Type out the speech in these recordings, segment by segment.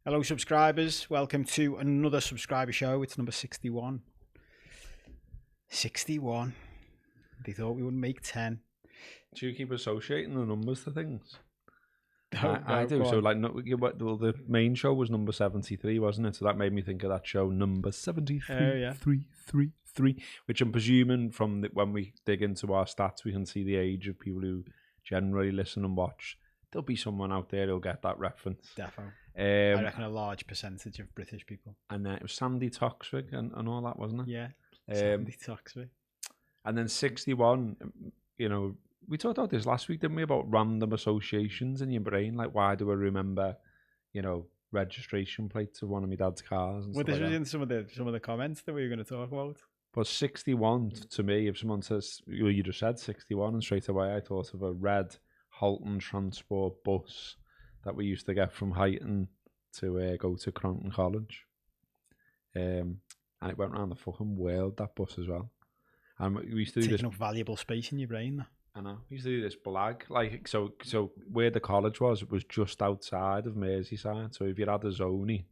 Hello, subscribers. Welcome to another subscriber show. It's number 61. 61. They thought we wouldn't make 10. Do you keep associating the numbers to things? No, I do. So, like, the main show was number 73, wasn't it? So that made me think of that show, number 73, Oh, yeah. 333, which I'm presuming from when we dig into our stats, we can see the age of people who generally listen and watch. There'll be someone out there who'll get that reference. Defo. I reckon a large percentage of British people. And then it was Sandy Toksvig and all that, wasn't it? Yeah. Sandy Toksvig. And then 61, you know, we talked about this last week, didn't we, about random associations in your brain? Like, why do I remember, you know, registration plates of one of my dad's cars? And Well, this stuff was like in some of the comments that we were going to talk about. But 61, to me, if someone says, well, you just said 61, and straight away I thought of a red Halton Transport bus that we used to get from Huyton to go to Cronton College. And it went around the fucking world, that bus as well. And we used to do Taking this. up valuable space in your brain. I know. We used to do this blag. Like, so where the college was, it was just outside of Merseyside. So if you had a zoning,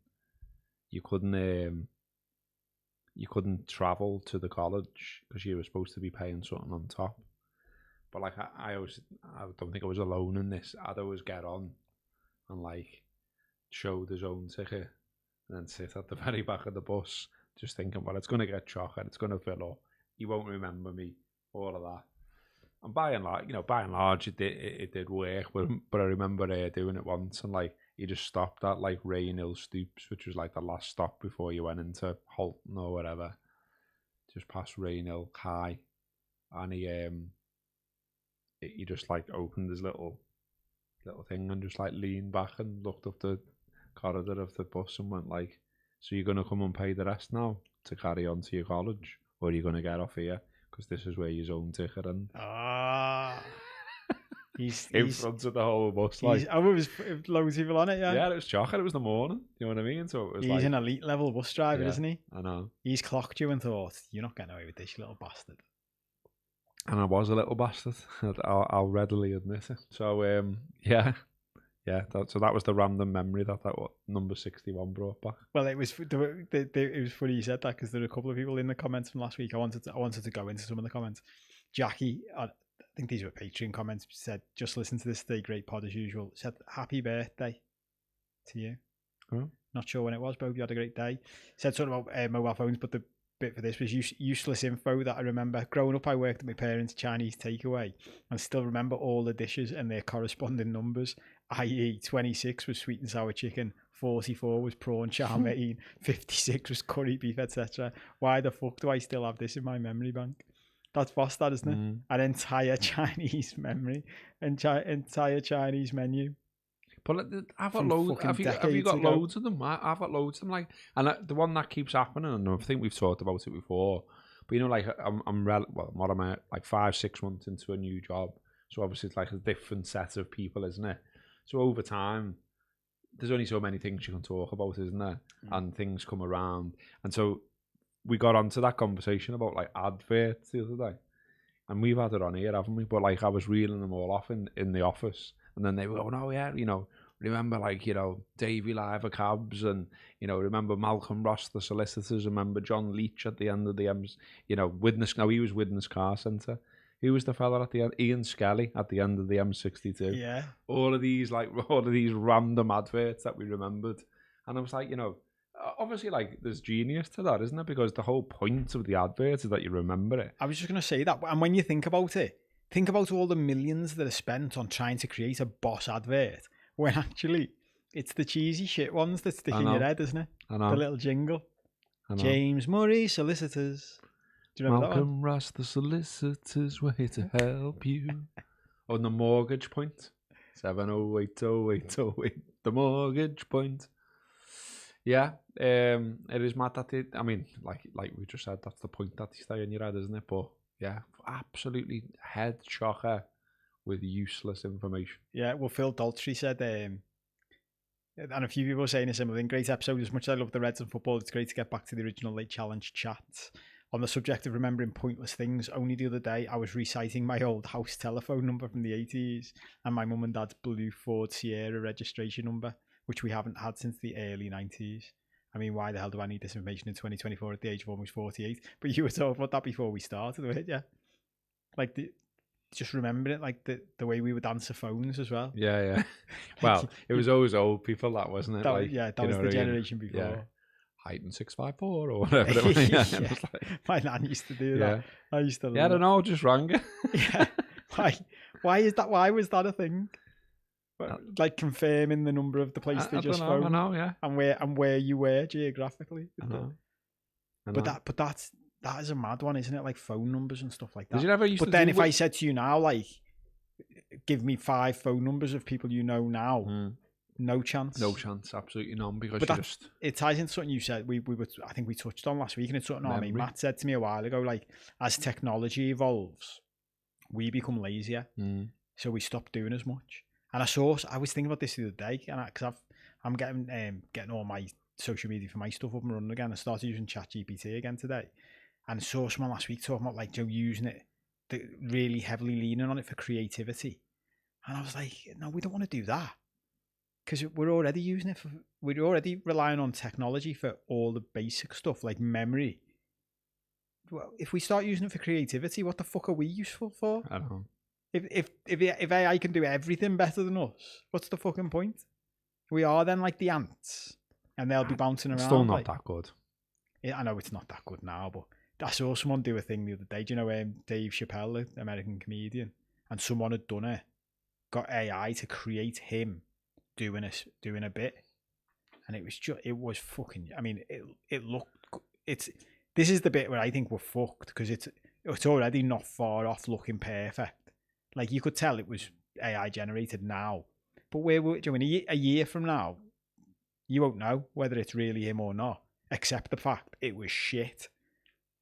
you couldn't travel to the college because you were supposed to be paying something on top. But like I don't think I was alone in this. I'd always get on and like show the zone ticket and then sit at the very back of the bus just thinking, well, it's going to get chocolate, it's going to fill up. You won't remember me, all of that. And by and large, it did work. But I remember doing it once, and like you just stopped at like Rainhill Stoops, which was like the last stop before you went into Halton or whatever. Just past Rainhill High, and he just like opened his little thing and just like leaned back and looked up the corridor of the bus and went like, "So you're gonna come and pay the rest now to carry on to your college, or are you gonna get off here? Because this is where your zone ticket and." He's in front of the whole bus, like, it was loads of people on it, yeah. Yeah, it was chocolate. It was the morning. You know what I mean? So it was. He's an elite level bus driver, Yeah, isn't he? I know. He's clocked you and thought, "You're not getting away with this, you little bastard." And I was a little bastard. I'll readily admit it. So yeah. So that was the random memory that number 61 brought back. Well, it was funny you said that because there were a couple of people in the comments from last week. I wanted to go into some of the comments. Jackie, I think these were Patreon comments, said, "Just listen to this today, great pod as usual." Said, "Happy birthday to you." Oh. Not sure when it was, but hope you had a great day. Said something about mobile phones, but the bit for this was useless info that I remember. Growing up, I worked at my parents' Chinese takeaway and still remember all the dishes and their corresponding numbers, i.e. 26 was sweet and sour chicken, 44 was prawn chow mein, 56 was curry beef, etc. Why the fuck do I still have this in my memory bank? That's fast, that, isn't it? An entire Chinese memory, entire Chinese menu. But I've got loads. Have you got loads of them? I've got loads of them. Like, and the one that keeps happening, and I think we've talked about it before. But you know, like what am I, like 5-6 months into a new job? So obviously it's like a different set of people, isn't it? So over time, there's only so many things you can talk about, isn't there? And things come around, and so we got onto that conversation about like adverts the other day, and we've had it on here, haven't we? But like I was reeling them all off in the office. And then they were going, "Oh yeah, you know, remember like, you know, Davy Liver Cabs, and, you know, remember Malcolm Ross, the solicitors, remember John Leach at the end of the he know, he was Widnes Car Centre. Who was the fella at the end? Ian Skelly at the end of the M62. Yeah. All of these random adverts that we remembered. And I was like, you know, obviously like there's genius to that, isn't it? Because the whole point of the advert is that you remember it. I was just going to say that. And when you think about it, think about all the millions that are spent on trying to create a boss advert when actually it's the cheesy shit ones that stick in your head, isn't it? I know. The little jingle. James Murray, solicitors. Do you remember Malcolm Ross, the solicitors, we're here to help you. On the mortgage point. 7080808, the mortgage point. Yeah, it is mad that I mean, like we just said, that's the point that they stay in your head, isn't it? But yeah, absolutely head shocker with useless information. Yeah, well, Phil Daltrey said, and a few people were saying a similar thing. Great episode. As much as I love the Reds and football, it's great to get back to the original Late Challenge chat. On the subject of remembering pointless things, only the other day I was reciting my old house telephone number from the 80s and my mum and dad's blue Ford Sierra registration number. which we haven't had since the early 90s. I mean, why the hell do I need this information in 2024 at the age of almost 48? But you were talking about that before we started, weren't you? Like, just remembering it, like the way we would answer phones as well. Yeah. Well, it was always old people, that wasn't it? That, like, yeah, that was the generation before. Yeah. Heighton 654 or whatever it was. Yeah. My nan used to do that. I used to. Yeah, I don't know. Just rang it. Yeah. Why is that? Why was that a thing? Like confirming the number of the place they just phoned. I know. Yeah. And where you were geographically. I know. But that is a mad one, isn't it? Like phone numbers and stuff like that. Did you ever used but then if I said to you now, like, give me 5 phone numbers of people you know now. No chance. No chance, absolutely none. Because it ties into something you said. We were, I think we touched on last week, and it's something Matt said to me a while ago. Like, as technology evolves, we become lazier, so we stop doing as much. And I was thinking about this the other day, and because I'm getting all my social media for my stuff up and running again. I started using ChatGPT again today, and saw someone last week talking about like Joe using it, really heavily leaning on it for creativity, and I was like, no, we don't want to do that. Because we're already using it we're already relying on technology for all the basic stuff like memory. Well, if we start using it for creativity, what the fuck are we useful for? I don't know. If AI can do everything better than us, what's the fucking point? We are then like the ants, and they'll be bouncing around. Still not that good. I know it's not that good now, but I saw someone do a thing the other day. Do you know Dave Chappelle, the American comedian, and someone had done it, got AI to create him doing a bit, and it was fucking. I mean, this is the bit where I think we're fucked, because it's already not far off looking perfect. Like, you could tell it was AI generated now, but a year from now, you won't know whether it's really him or not, except the fact it was shit,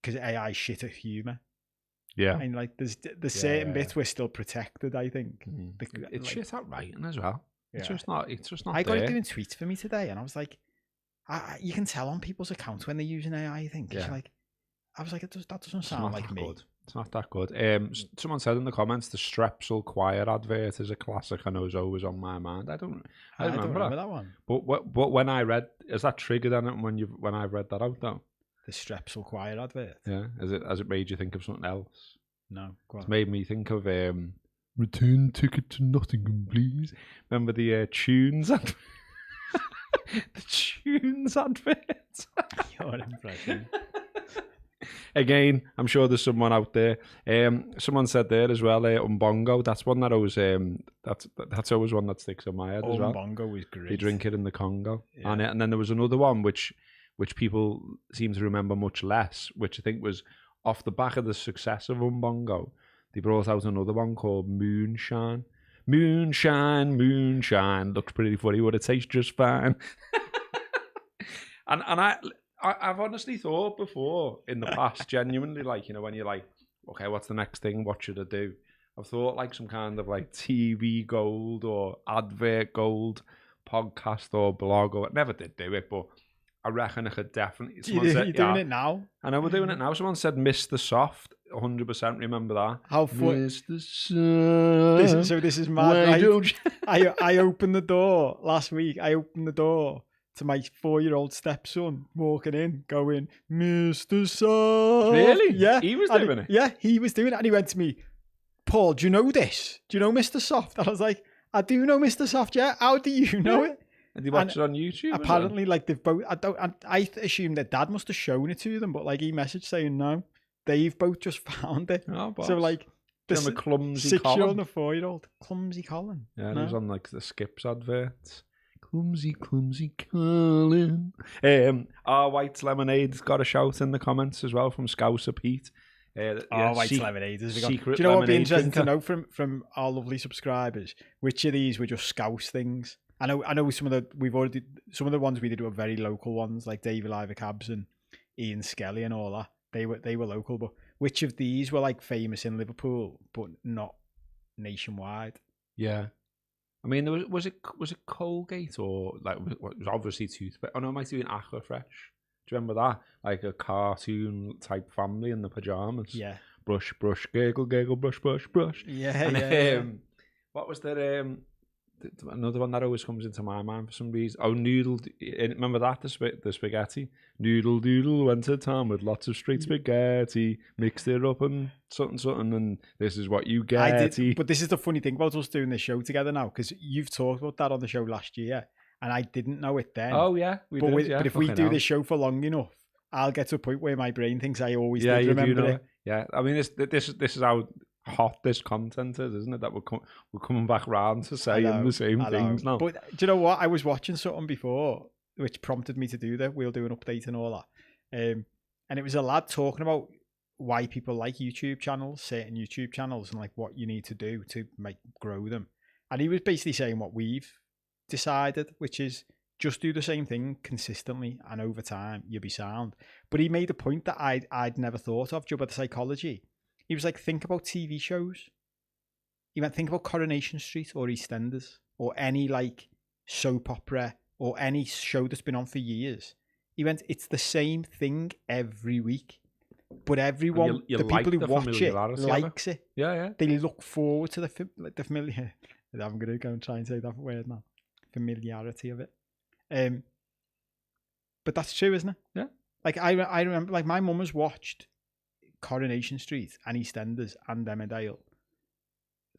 because AI shit at humour. Yeah, I mean, like there's certain bits we're still protected, I think. It's shit at writing as well. Yeah. It's just not. I got it doing tweets for me today, and I was like, you can tell on people's accounts when they're using AI. I think it's like, I was like, that doesn't sound like me. Good. It's not that good. Someone said in the comments the Strepsil choir advert is a classic. I know is always on my mind. I don't remember that one. But when I read, is that triggered on it when I read that out though? The Strepsil choir advert. Yeah. Has it made you think of something else? No. It's made me think of return ticket to Nottingham, please. Remember the tunes advert? The tunes advert. Your impression. Again, I'm sure there's someone out there. Someone said there as well, Umbongo. That's one that always that's always one that sticks in my head as well. Umbongo is great. They drink it in the Congo, and then there was another one which people seem to remember much less, which I think was off the back of the success of Umbongo. They brought out another one called Moonshine. Moonshine, moonshine. Looks pretty funny, but it tastes just fine. and I've honestly thought before in the past, genuinely, like, you know, when you're like, okay, what's the next thing? What should I do? I've thought like some kind of like TV gold or advert gold, podcast or blog, or never did do it, but I reckon I could definitely. You're doing it now? I know we're doing it now. Someone said Mr. Soft. 100% remember that. How fun. Mr. Soft. This is mad, right? I opened the door last week. I opened the door to my 4-year-old stepson walking in, going, Mr. Soft. Really? Yeah. He was doing it? Yeah, he was doing it. And he went to me, Paul, do you know this? Do you know Mr. Soft? And I was like, I do know Mr. Soft, yeah. How do you know it? And they watch it on YouTube? Apparently, like, they've both... I assume that dad must have shown it to them, but, like, he messaged saying no. They've both just found it. Oh, so, like... The clumsy 6-year-old and a 4-year-old. Clumsy Colin. Yeah, it was on, like, the Skips adverts. Clumsy Colin. Our White's Lemonade's got a shout in the comments as well from Scouser Pete. White's Lemonade. Do you know what would be interesting to know from our lovely subscribers? Which of these were just Scouse things? I know some of the ones we did were very local ones, like David Livercabs and Ian Skelly and all that. They were local, but which of these were like famous in Liverpool but not nationwide? Yeah, I mean, was it Colgate or like it was obviously toothpaste? Oh no, it might have been Aquafresh. Do you remember that? Like a cartoon type family in the pajamas. Yeah. Brush, gurgle, brush. Yeah, and, yeah. What was there another one that always comes into my mind for some reason. Oh, noodle. Remember that, the spaghetti? Noodle doodle went to town with lots of straight spaghetti, mixed it up and something, and this is what you get. I did, but this is the funny thing about us doing this show together now, because you've talked about that on the show last year, and I didn't know it then. Oh yeah, but if we do this show for long enough, I'll get to a point where my brain thinks I always did remember it. Yeah, I mean, this is how hot this content is, isn't it? That we're coming back round to saying the same things now. But do you know what? I was watching something before which prompted me to do that. We'll do an update and all that. And it was a lad talking about why people like YouTube channels, certain YouTube channels, and like what you need to do to grow them. And he was basically saying what we've decided, which is just do the same thing consistently, and over time you'll be sound. But he made a point that I'd never thought of, about the psychology. He was like, think about TV shows. He went, think about Coronation Street or EastEnders or any like soap opera or any show that's been on for years. He went, it's the same thing every week, but everyone, the people who watch it, likes it. Yeah. They look forward to the familiar. I'm going to go and try and say that word now. Familiarity of it. But that's true, isn't it? Yeah. Like I remember, like my mum has watched Coronation Street and EastEnders and Emmerdale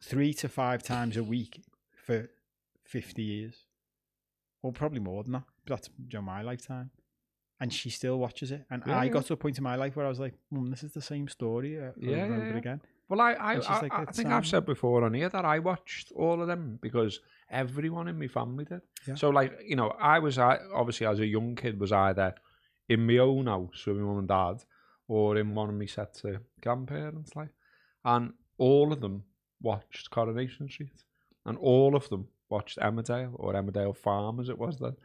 3 to 5 times a week for 50 years, or probably more than that. That's my lifetime, and she still watches it. And I got to a point in my life where I was like, "Mum, this is the same story over and over again." Well, I think I've said before on here that I watched all of them because everyone in my family did. Yeah. So, like, you know, I obviously as a young kid was either in my own house with my mum and dad, or in one of my sets of grandparents, like, and all of them watched Coronation Street, and all of them watched Emmerdale, or Emmerdale Farm as it was then.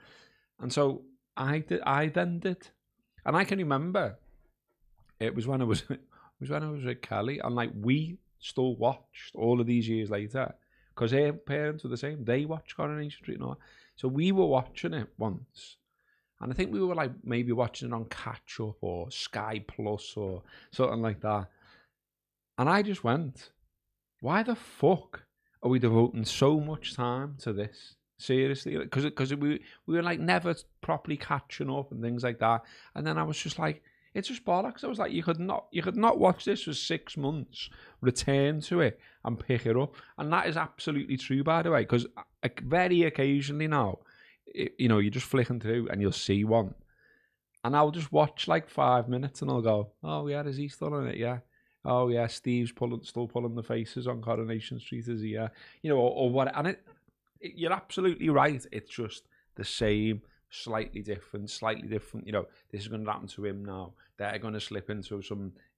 And so I then did, and I can remember it was when I was with Kelly, and like we still watched all of these years later because her parents were the same. They watched Coronation Street and all. So we were watching it once. And I think we were like maybe watching it on Catch Up or Sky Plus or something like that. And I just went, why the fuck are we devoting so much time to this? Seriously? Because we were like never properly catching up and things like that. And then I was just like, it's just bollocks. I was like, you could not watch this for 6 months, return to it and pick it up. And that is absolutely true, by the way, because very occasionally now, you know, you're just flicking through and you'll see one, and I'll just watch like 5 minutes and I'll go, oh yeah, is he still in it? Yeah. Oh yeah, Steve's still pulling the faces on Coronation Street, is he? Yeah. You know, or what? And you're absolutely right. It's just the same, slightly different. You know, this is going to happen to him now. They're going to slip into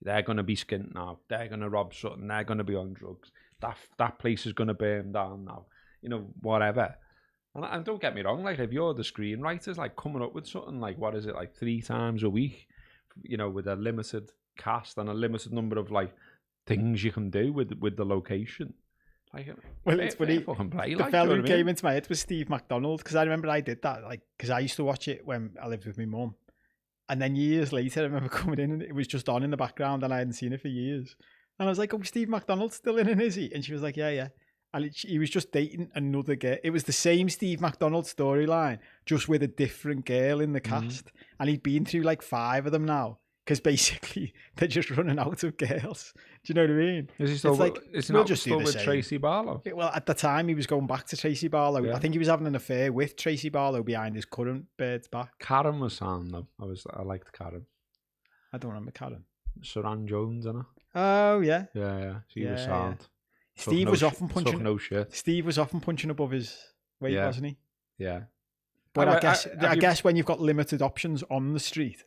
they're going to be skint now. They're going to rob something. They're going to be on drugs. That place is going to burn down now. You know, whatever. And don't get me wrong, like if you're the screenwriters, like coming up with something like, what is it, like 3 times a week, you know, with a limited cast and a limited number of like things you can do with the location. Like, well, it's funny. The fellow who came into my head was Steve McDonald, because I remember I did that, like, because I used to watch it when I lived with my mum, and then years later I remember coming in and it was just on in the background and I hadn't seen it for years, and I was like, oh, Steve McDonald's still in it, is he? And she was like, yeah. And he was just dating another girl. It was the same Steve McDonald storyline, just with a different girl in the cast. And he'd been through like 5 of them now, because basically they're just running out of girls. Do you know what I mean? Is he still, still with Tracy Barlow? Well, at the time he was going back to Tracy Barlow. Yeah. I think he was having an affair with Tracy Barlow behind his current Birds Back. Karen was sound though. I liked Karen. I don't remember Karen. Saran Jones, isn't it? Oh yeah. Yeah. She was sound. Yeah. Steve was often punching. No shit. Steve was often punching above his weight, wasn't he? Yeah. But I guess when you've got limited options on the street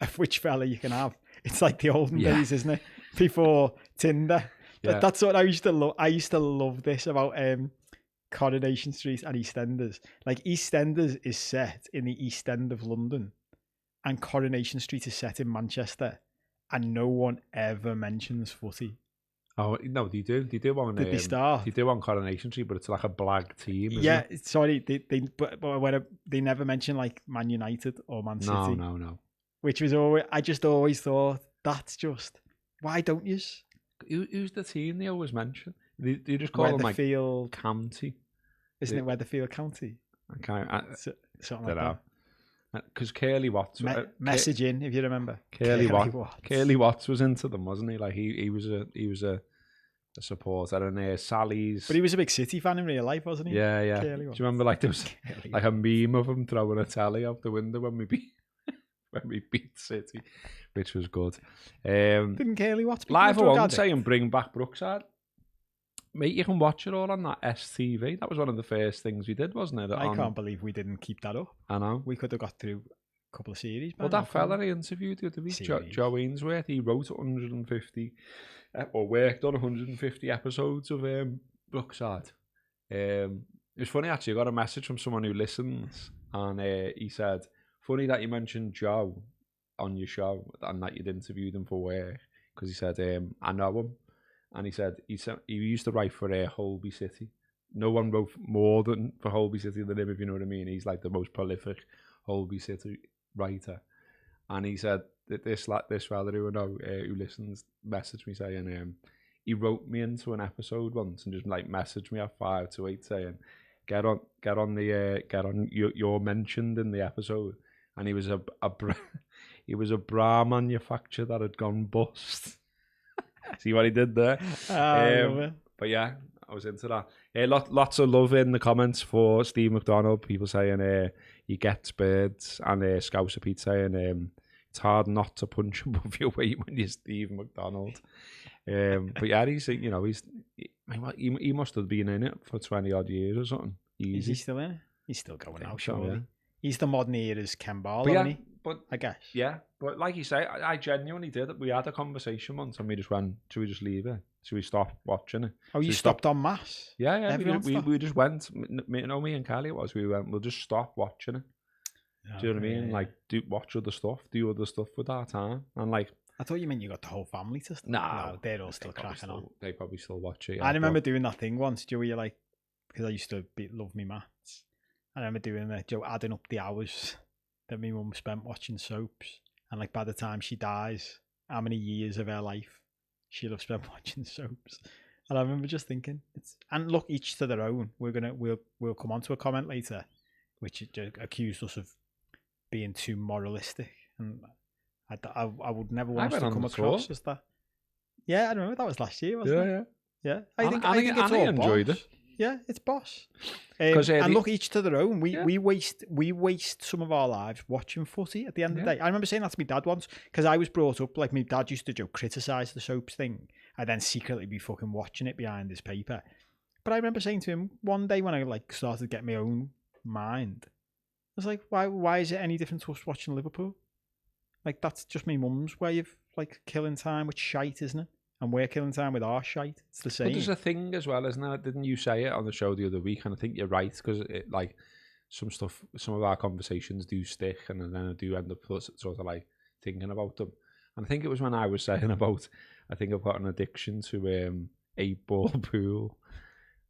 of which fella you can have, it's like the olden days, isn't it? Before Tinder. Yeah. That's what I used to love. I used to love this about Coronation Street and EastEnders. Like EastEnders is set in the East End of London, and Coronation Street is set in Manchester, and no one ever mentions footy. Oh no, they do on. Did they start? They do on Coronation Street, but it's like a black team. Isn't it? Sorry, they never mention like Man United or Man City. No. Which was always, I just always thought, that's just, why don't you? Who's the team they always mention? They just call them like Field County. Isn't it Weatherfield County? Something like that. Because Curly Watts... message in, if you remember. Curly Watts was into them, wasn't he? Like, he was a supporter, and Sally's... But he was a big City fan in real life, wasn't he? Yeah. Do you remember, like, there was like a meme of him throwing a telly out the window when we beat City, which was good. Didn't Curly Watts live I won't say and bring back Brookside. Mate, you can watch it all on that STV. That was one of the first things we did, wasn't it? I can't believe we didn't keep that up. I know. We could have got through a couple of series. Well, that fella I interviewed the other week, Joe Ainsworth, he wrote 150, or worked on 150 episodes of Brookside. It was funny, actually. I got a message from someone who listens, and he said, funny that you mentioned Joe on your show and that you'd interviewed him for work, because he said, I know him. And he said he used to write for Holby City. No one wrote more for Holby City than him, if you know what I mean. He's like the most prolific Holby City writer. And he said that this fella who I know who listens messaged me saying he wrote me into an episode once and just like messaged me at 5 to 8 saying you're mentioned in the episode. And he was he was a bra manufacturer that had gone bust. See what he did there? But yeah, I was into that. Lots of love in the comments for Steve McDonald. People saying he gets birds, and Scouser Pete saying it's hard not to punch above your weight when you're Steve McDonald. But yeah, he must have been in it for 20 odd years or something. Easy. Is he still in it? He's still going now, surely. Yeah. He's the modern era's Ken Barlow, isn't he? But I guess. Yeah, but like you say, I genuinely did it. We had a conversation once and we just went, should we just leave it? Should we stop watching it? Oh, you stopped en masse? Yeah. We just went, me and Kelly, we went, we'll just stop watching it. Do you know what I mean? Like, watch other stuff, do other stuff with our time. And like, I thought you meant you got the whole family to stop. No, they're all still cracking on. They probably still watch it. Yeah, I remember doing that thing once, Joe, where you're like, because I used to love me maths. I remember doing that, Joe, adding up the hours that my mum spent watching soaps, and like by the time she dies, how many years of her life she'll have spent watching soaps. And I remember just thinking, and look, each to their own. We'll come on to a comment later, which accused us of being too moralistic, and I would never want us to come across as that. Yeah, I don't know. That was last year, wasn't it? Yeah. I think it's all enjoyed boss. It. Yeah, it's boss. And look, each to their own. We waste some of our lives watching footy at the end of the day. I remember saying that to my dad once, because I was brought up, like my dad used to criticise the soaps thing. I'd then secretly be fucking watching it behind his paper. But I remember saying to him one day when I like started to get my own mind, I was like, why is it any different to us watching Liverpool? Like, that's just my mum's way of like killing time with shite, isn't it? And we're killing time with our shite. It's the same. But there's a thing as well, isn't there? Didn't you say it on the show the other week? And I think you're right, because like some of our conversations do stick, and then I do end up sort of like thinking about them. And I think it was when I was saying about, I think I've got an addiction to 8-ball pool.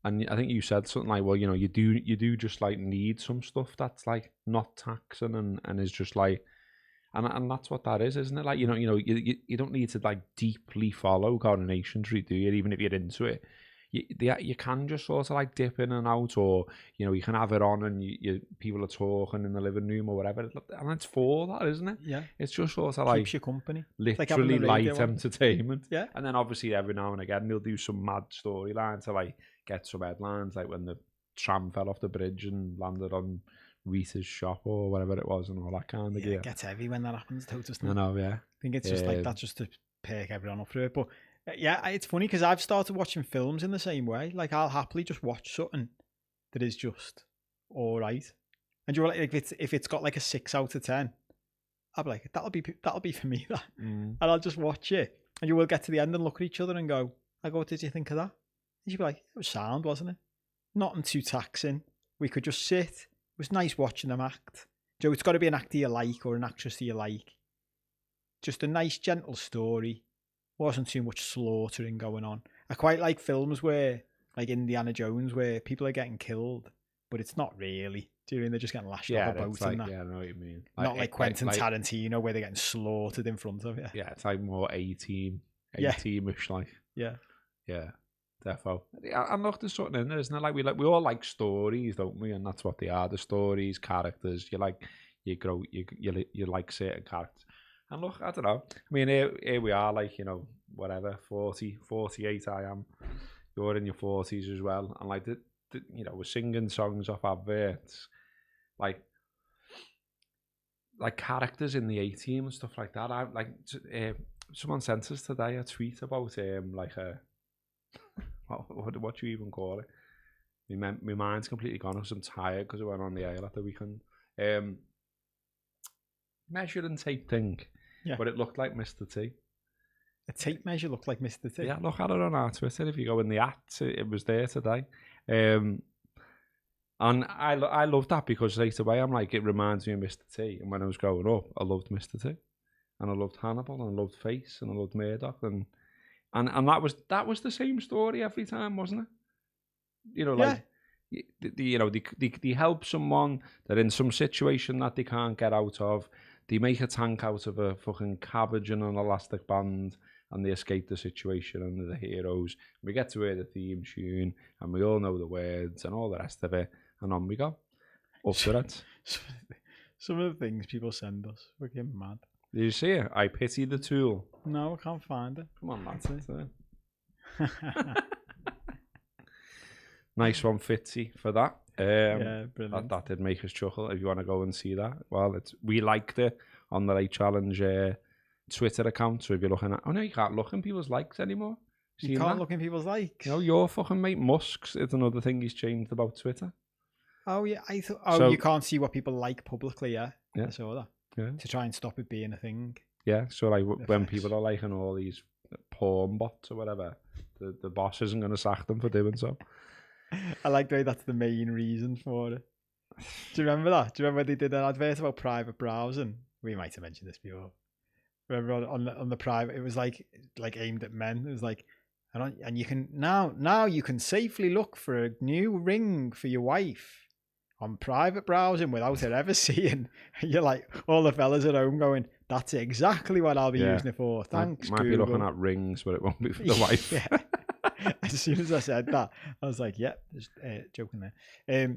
And I think you said something like, well, you know, you do just like need some stuff that's like not taxing and is just like, and that's what that is, isn't it? Like, you don't need to like deeply follow Coronation Street, do you? Even if you're into it, you can just sort of like dip in and out, or you can have it on and people are talking in the living room or whatever, and it's for that, isn't it? Yeah, it's just sort of like keeps you company, literally like light entertainment. Yeah, and then obviously every now and again they'll do some mad storyline to like get some headlines, like when the tram fell off the bridge and landed on Rita's shop or whatever it was, and all that kind of gear. It gets heavy when that happens, doesn't it? I know, yeah. I think it's just like that's just to perk everyone up through it. But yeah, it's funny because I've started watching films in the same way. Like, I'll happily just watch something that is just all right, and you're like, if it's got like a 6 out of 10, I'll be like, that'll be for me, that, and I'll just watch it, and you will get to the end and look at each other and go, what did you think of that? And you'd be like, it was sound, wasn't it? Nothing too taxing. We could just sit. It was nice watching them act. Joe, it's got to be an actor you like or an actress that you like. Just a nice, gentle story. Wasn't too much slaughtering going on. I quite like films where, like Indiana Jones, where people are getting killed, but it's not really. Do you mean they're just getting lashed off a boat and that? Yeah, I know what you mean. Not like Quentin Tarantino, where they're getting slaughtered in front of you. Yeah, it's like more A-team-ish, like. Yeah. Yeah. Defo. Yeah, and look, there's something in there, isn't it? Like we all like stories, don't we? And that's what they are, the stories, characters. You like certain characters. And look, I don't know. I mean, here we are, like, whatever, 40, 48 I am. You're in your 40s as well. And like, we're singing songs off adverts. Like characters in the A-Team and stuff like that. Someone sent us today a tweet about like a what do you even call it? My mind's completely gone because I'm tired because I went on the air at the weekend. Measuring tape thing, but it looked like Mr. T. A tape measure looked like Mr. T. Yeah, look at it on our Twitter. If you go in the app, it was there today. And I love that because straight away I'm like, it reminds me of Mr. T. And when I was growing up, I loved Mr. T. And I loved Hannibal, and I loved Face, and I loved Murdoch, and that was the same story every time, wasn't it? They help someone. They're in some situation that they can't get out of. They make a tank out of a fucking cabbage and an elastic band, and they escape the situation, and they're the heroes. We get to hear the theme tune, and we all know the words and all the rest of it, and on we go. Up to it. Some of the things people send us, we're getting mad. Did you see it? I pity the tool. No, I can't find it. Come on, that's it. Nice one, Fitzy, for that. Yeah, brilliant. That did make us chuckle. If you want to go and see that, well, we liked it on the Late Challenge Twitter account. So if you're looking at, oh no, you can't look in people's likes anymore. You can't look in people's likes. Your fucking mate Musk's. It's another thing he's changed about Twitter. Oh yeah, I thought. Oh, so, you can't see what people like publicly. Yeah, I saw that. Yeah. To try and stop it being a thing. Yeah, so like when people are liking all these porn bots or whatever, the boss isn't going to sack them for doing so. I like the way that's the main reason for it. Do you remember that? Do you remember when they did an advert about private browsing? We might have mentioned this before. Remember on the private, it was like aimed at men. It was like, and you can now you can safely look for a new ring for your wife on private browsing without her ever seeing. And you're like, all the fellas at home going, that's exactly what I'll be using it for. Thanks, might be looking at rings, but it won't be for the wife. Yeah. As soon as I said that, I was like, yeah, just joking there.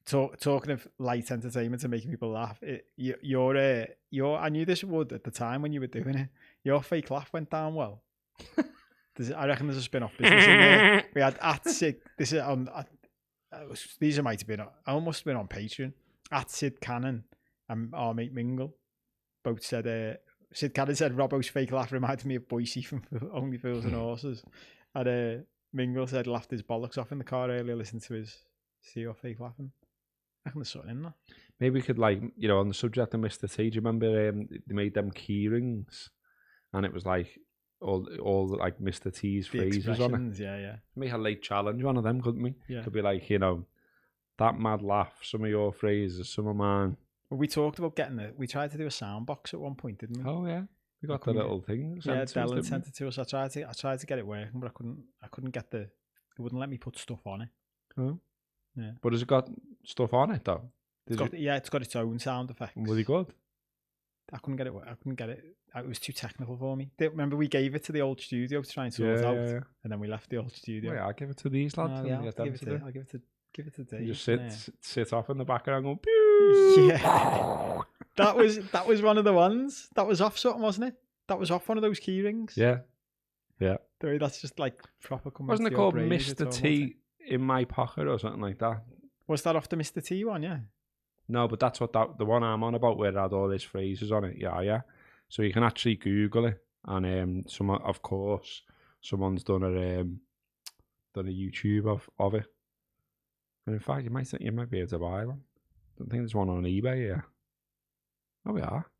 Talking of light entertainment and making people laugh, I knew this would at the time when you were doing it. Your fake laugh went down well. I reckon there's a spin-off business in there. We had these might have been, I must have been on Patreon. At Sid Cannon and our mate Mingle both said, Sid Cannon said Robbo's fake laugh reminded me of Boise from Only Fools and Horses. And Mingle said laughed his bollocks off in the car earlier listening to his see your fake laughing. I reckon there's something in that. Maybe we could, like, on the subject of Mr. T, do you remember they made them key rings? And it was like all like Mr. T's the phrases on it. Yeah. Make a Late Challenge one of them, couldn't we? Yeah. Could be like, that mad laugh, some of your phrases, some of mine. Well, we talked about we tried to do a sound box at one point, didn't we? Oh yeah. We got the little thing. Yeah, Dylan sent it to us. I tried to get it working, but I couldn't get it wouldn't let me put stuff on it. Oh. Yeah. But has it got stuff on it though? It's got its own sound effects. Was it good? I couldn't get it. It was too technical for me. Remember, we gave it to the old studio to try and sort it out, and then we left the old studio. Well, yeah, I'll give it to these lads. I'll give it to Dave. You just sit off in the background going, pew! Yeah. that was one of the ones. That was off something, wasn't it? That was off one of those key rings. Yeah. That's just like proper. Wasn't it called Mr. T in my pocket or something like that? Was that off the Mr. T one? Yeah. No, but that's what the one I'm on about where it had all his phrases on it. Yeah. So you can actually Google it, and of course, someone's done a YouTube of it. And in fact, you might be able to buy one. I don't think there's one on eBay here. Oh, we are.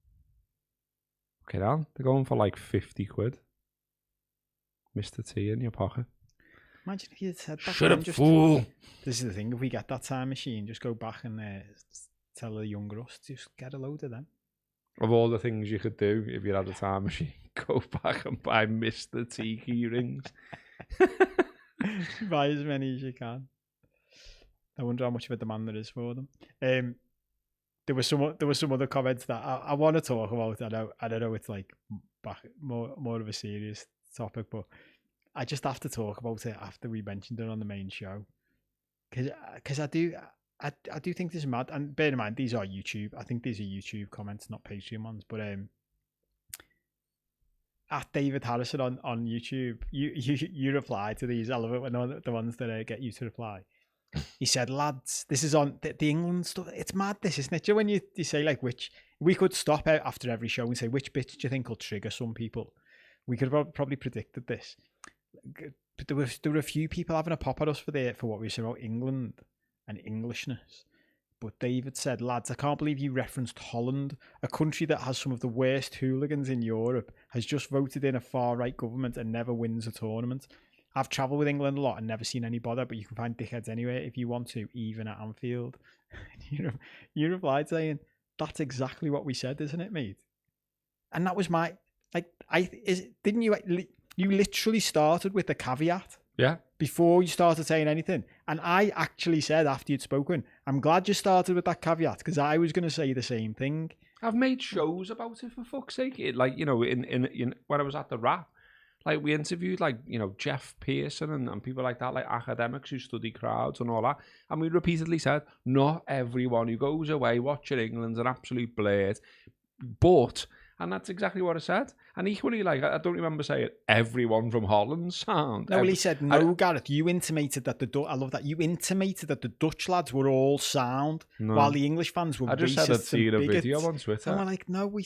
Okay, then they're going for like 50 quid. Mr. T in your pocket. Imagine if you had said that. Shut up, fool! This is the thing. If we get that time machine, just go back and tell the younger us to just get a load of them. Of all the things you could do if you had a time machine, go back and buy Mr. T key rings. Buy as many as you can. I wonder how much of a demand there is for them. There was some other comments that I want to talk about. I don't know it's like back more of a serious topic, but I just have to talk about it after we mentioned it on the main show, because I do think this is mad. And bear in mind, these are YouTube. I think these are YouTube comments, not Patreon ones. But at David Harrison on YouTube, you reply to these. I love it when the ones that get you to reply. He said, lads, this is on the England stuff. It's mad, this, isn't it? When you say, like, which, we could stop out after every show and say, which bits do you think will trigger some people? We could have probably predicted this. But there were a few people having a pop at us for what we said about England and Englishness. But David said, lads, I can't believe you referenced Holland, a country that has some of the worst hooligans in Europe, has just voted in a far-right government and never wins a tournament. I've travelled with England a lot and never seen any bother, but you can find dickheads anywhere if you want to, even at Anfield. You replied saying, that's exactly what we said, isn't it, mate? And that was my, didn't you, you literally started with the caveat. Yeah. Before you started saying anything. And I actually said after you'd spoken, I'm glad you started with that caveat, because I was going to say the same thing. I've made shows about it, for fuck's sake. Like, you know, in when I was at the Rap, like, we interviewed, like, you know, Jeff Pearson and people like that, like academics who study crowds and all that. And we repeatedly said, not everyone who goes away watching England's an absolute blade. But, and that's exactly what I said. And equally, like, I don't remember saying everyone from Holland's sound. No, well, he said, no, Gareth, you intimated that I love that. You intimated that the Dutch lads were all sound, while the English fans were racist. I just said I'd seen a video on Twitter. And we're like, no, we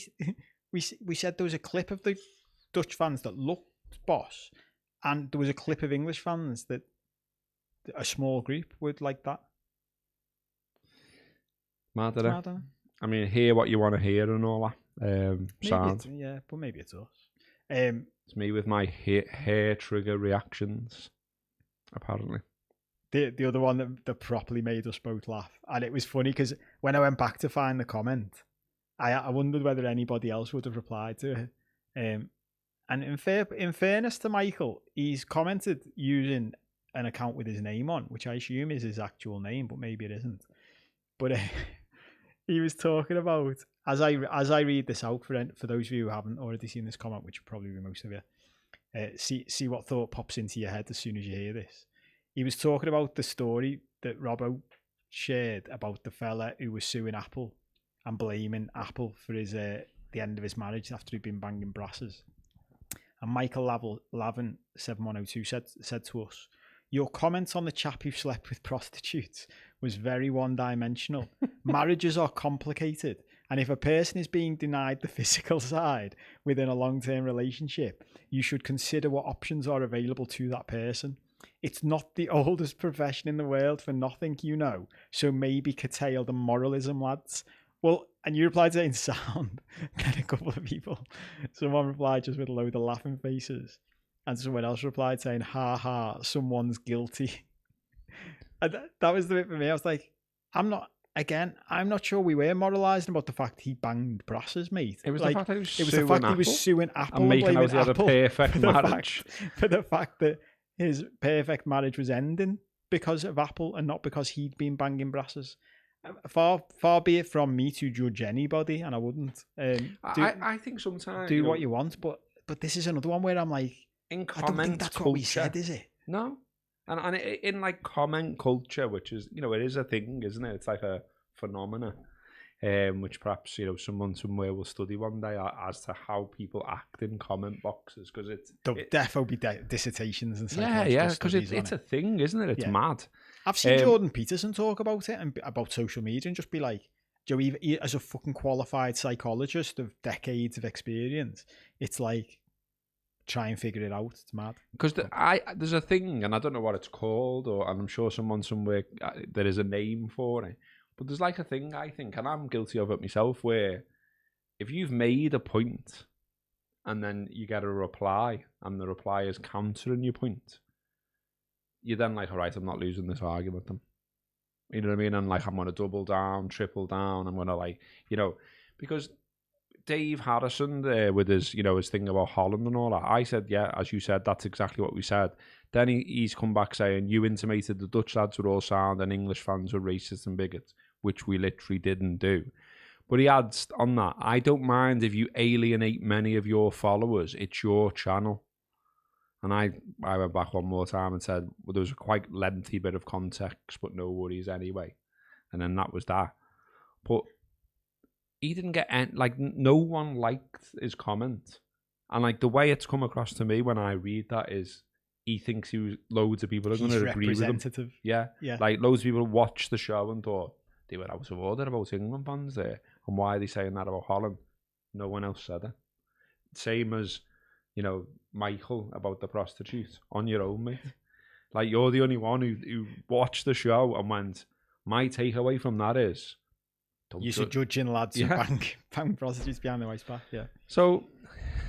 said there was a clip of the Dutch fans that looked boss, and there was a clip of English fans that a small group would like that. Mad, I mean, hear what you want to hear and all that. Sound. Yeah, but maybe it's us. It's me with my hair trigger reactions, apparently. The other one that properly made us both laugh, and it was funny because when I went back to find the comment, I wondered whether anybody else would have replied to it. And in fairness to Michael, he's commented using an account with his name on, which I assume is his actual name, but maybe it isn't. But he was talking about, as I read this out for those of you who haven't already seen this comment, which will probably be most of you, see what thought pops into your head as soon as you hear this. He was talking about the story that Robbo shared about the fella who was suing Apple and blaming Apple for his the end of his marriage after he'd been banging brasses. And Michael Lavin 7102 said to us, your comment on the chap who slept with prostitutes was very one-dimensional. Marriages are complicated, and if a person is being denied the physical side within a long-term relationship, you should consider what options are available to that person. It's not the oldest profession in the world for nothing, you know, so maybe curtail the moralism, lads. Well, and you replied saying sound. Then a couple of people, someone replied just with a load of laughing faces, and someone else replied saying, ha ha, someone's guilty. And that was the bit for me. I was like, I'm not sure we were moralising about the fact he banged brasses, mate. It was like, the fact that he was suing Apple and making out he had a perfect marriage. For the fact that his perfect marriage was ending because of Apple and not because he'd been banging brasses. Far be it from me to judge anybody, and I wouldn't. I think sometimes do what you want, but this is another one where I'm like, in comment I don't think that's culture, what we said, is it? No, and in like comment culture, which is, you know, it is a thing, isn't it? It's like a phenomena, which perhaps, you know, someone somewhere will study one day as to how people act in comment boxes, because there'll definitely be dissertations and because it's a thing, isn't it? It's mad. I've seen Jordan Peterson talk about it and about social media and just be like, Joe, as a fucking qualified psychologist of decades of experience, it's like, try and figure it out. It's mad. Because there's a thing, and I don't know what it's called, and I'm sure someone somewhere, there is a name for it, but there's like a thing, I think, and I'm guilty of it myself, where if you've made a point and then you get a reply and the reply is countering your point, you're then like, all right, I'm not losing this argument then. You know what I mean? And like, I'm going to double down, triple down. I'm going to, like, you know, because Dave Harrison there with his, you know, his thing about Holland and all that, I said, yeah, as you said, that's exactly what we said. Then he's come back saying, you intimated the Dutch lads were all sound and English fans were racist and bigots, which we literally didn't do. But he adds on that, I don't mind if you alienate many of your followers. It's your channel. And I went back one more time and said, well, there was a quite lengthy bit of context, but no worries anyway. And then that was that. But he didn't get no one liked his comment. And like the way it's come across to me when I read that is he thinks loads of people are going to agree with him. Yeah. Like loads of people watched the show and thought they were out of order about England fans there. And why are they saying that about Holland? No one else said it. Same as, Michael about the prostitute on your own, mate. Like you're the only one who watched the show and went, my takeaway from that is you should judging lads who bang prostitutes behind the wife's back. Yeah. So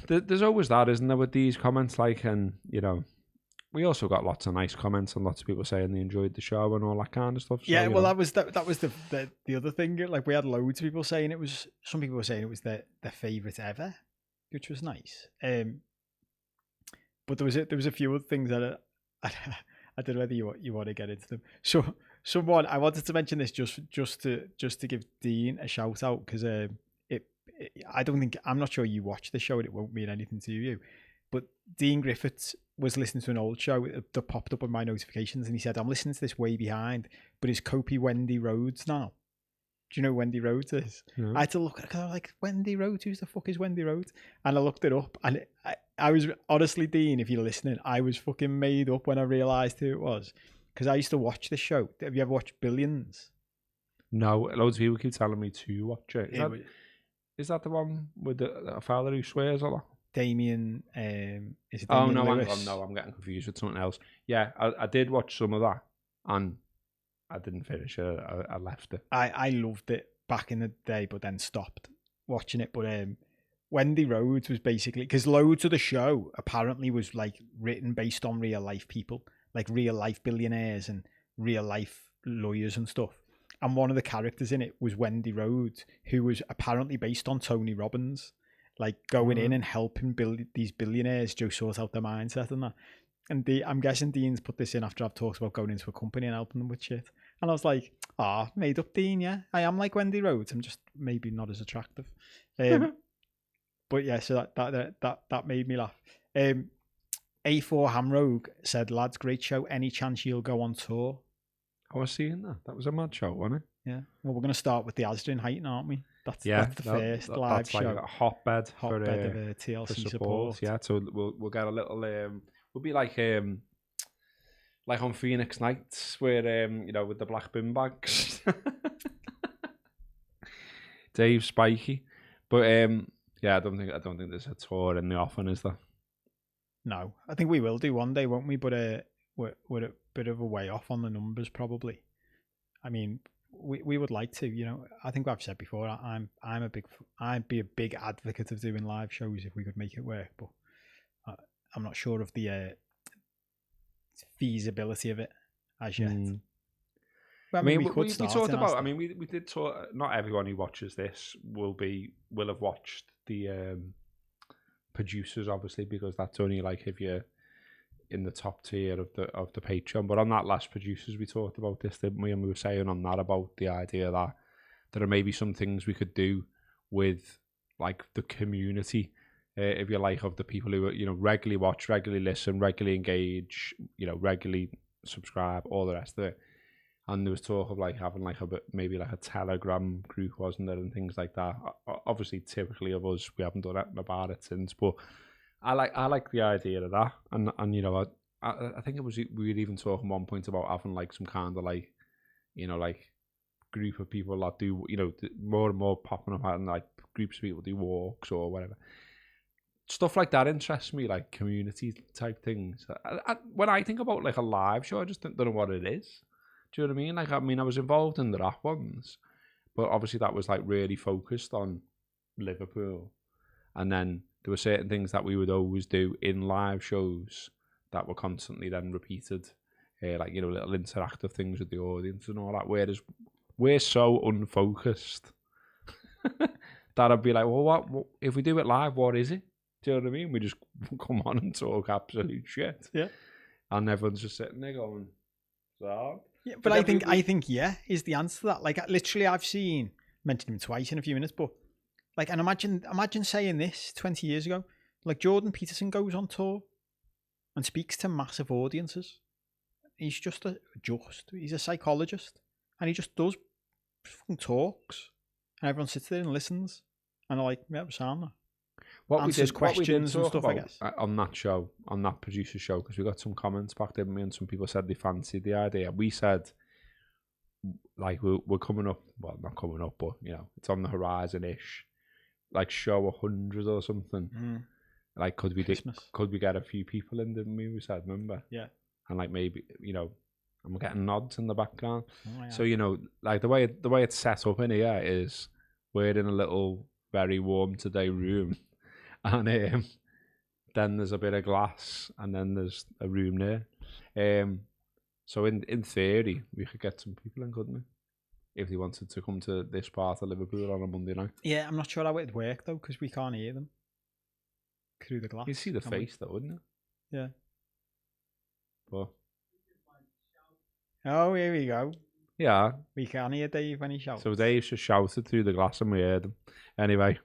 there's always that, isn't there, with these comments? Like, and we also got lots of nice comments and lots of people saying they enjoyed the show and all that kind of stuff. So, yeah, well, that was the other thing. Like we had loads of people saying some people were saying it was their favourite ever, which was nice. But there was a few other things that I don't know whether you want to get into them. So someone, I wanted to mention this just to give Dean a shout out because I'm not sure you watch the show and it won't mean anything to you, but Dean Griffiths was listening to an old show that popped up on my notifications and he said, I'm listening to this way behind, but it's Copy Wendy Rhodes now. Do you know who Wendy Rhodes is? Yeah. I had to look at it because I was like, Wendy Rhodes? Who the fuck is Wendy Rhodes? And I looked it up and I was, honestly, Dean, if you're listening, I was fucking made up when I realised who it was. Because I used to watch this show. Have you ever watched Billions? No, loads of people keep telling me to watch it. Is that the one with the father who swears a lot? Damien, is it Damien Lewis? No, I'm getting confused with something else. Yeah, I did watch some of that and I didn't finish it. I left it. I loved it back in the day, but then stopped watching it. But Wendy Rhodes was basically, because loads of the show apparently was like written based on real life people, like real life billionaires and real life lawyers and stuff. And one of the characters in it was Wendy Rhodes, who was apparently based on Tony Robbins, like going in and helping build these billionaires just sort out their mindset and that. And I'm guessing Dean's put this in after I've talked about going into a company and helping them with shit. And I was like, made up Dean, yeah. I am like Wendy Rhodes. I'm just maybe not as attractive. But yeah, so that made me laugh. A4 Hamrogue said, lads, great show. Any chance you'll go on tour? I was seeing that. That was a mad show, wasn't it? Yeah. Well, we're going to start with the Asda in Huyton, aren't we? That's the first live show. Like a hotbed of TLC support. Yeah, so we'll get a little... we'll be like on Phoenix Nights where, with the black bin bags. Dave Spikey. But, yeah, I don't think there's a tour in the offing, is there? No. I think we will do one day, won't we? But we're a bit of a way off on the numbers, probably. I mean... We would like to, I think I've said before, I'd be a big advocate of doing live shows if we could make it work, but I'm not sure of the feasibility of it as yet. Well, I mean, we talked about. I mean, we did talk. Not everyone who watches this will have watched the producers, obviously, because that's only like if you're in the top tier of the Patreon. But on that last producers, we talked about this, didn't we? And we were saying on that about the idea that there are maybe some things we could do with like the community, if you like, of the people who regularly watch, regularly listen, regularly engage, regularly subscribe, all the rest of it. And there was talk of like having like maybe like a Telegram group, wasn't there, and things like that. Obviously, typically of us, we haven't done anything about it since, but I like the idea of that, and I think it was, we were even talking one point about having like some kind of like, like group of people that do, more and more popping up and like groups of people do walks or whatever. Stuff like that interests me, like community type things. When I think about like a live show, I just don't know what it is. Do you know what I mean? I was involved in the rap ones, but obviously that was like really focused on Liverpool, and then there were certain things that we would always do in live shows that were constantly then repeated, like, little interactive things with the audience and all that. Whereas we're so unfocused that I'd be like, well, what if we do it live, what is it? Do you know what I mean? We just come on and talk absolute shit. Yeah. And everyone's just sitting there going, so. Yeah, but I think yeah is the answer to that. Like literally I've mentioned him twice in a few minutes, but like, and imagine saying this 20 years ago, like Jordan Peterson goes on tour. and speaks to massive audiences. He's he's a psychologist, and he just does fucking talks, and everyone sits there and listens, and they're like, yeah, sound that. Answers questions and stuff, I guess. On that show, on that producer show, because we got some comments back, didn't we? And some people said they fancied the idea. We said, like, we're coming up, well, not coming up, but, you know, it's on the horizon-ish, like show 100 or something. Like, could we get a few people in, didn't we said, remember? Yeah. And, like, maybe, you know, I'm getting nods in the background. Oh, yeah. So, you know, like, the way it's set up in here is we're in a little, very warm today room. And then there's a bit of glass, and then there's a room there. So in theory, we could get some people in, couldn't we? If they wanted to come to this part of Liverpool on a Monday night. Yeah, I'm not sure how it'd work though, because we can't hear them through the glass. You'd see the face though, wouldn't you? Yeah. But oh, here we go. Yeah. We can hear Dave when he shouts. So Dave just shouted through the glass and we heard him. Anyway.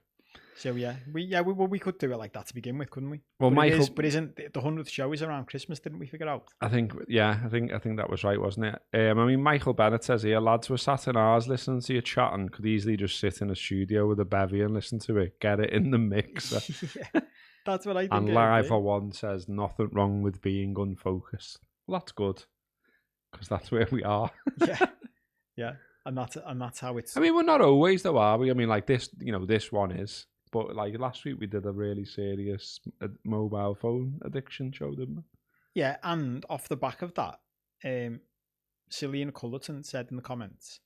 So we could do it like that to begin with, couldn't we? Well, Michael, but isn't the 100th show is around Christmas? Didn't we figure out? I think that was right, wasn't it? I mean, Michael Bennett says here, lads, we're sat in ours listening to you chatting. Could easily just sit in a studio with a bevy and listen to it. Get it in the mix. Yeah, that's what I think. And Live for One says nothing wrong with being unfocused. Well, that's good, because that's where we are. yeah, and that's how it's. I mean, we're not always though, are we? I mean, like this, you know, this one is. But like last week, we did a really serious mobile phone addiction show, didn't we? Yeah, and off the back of that, Cillian Cullerton said in the comments,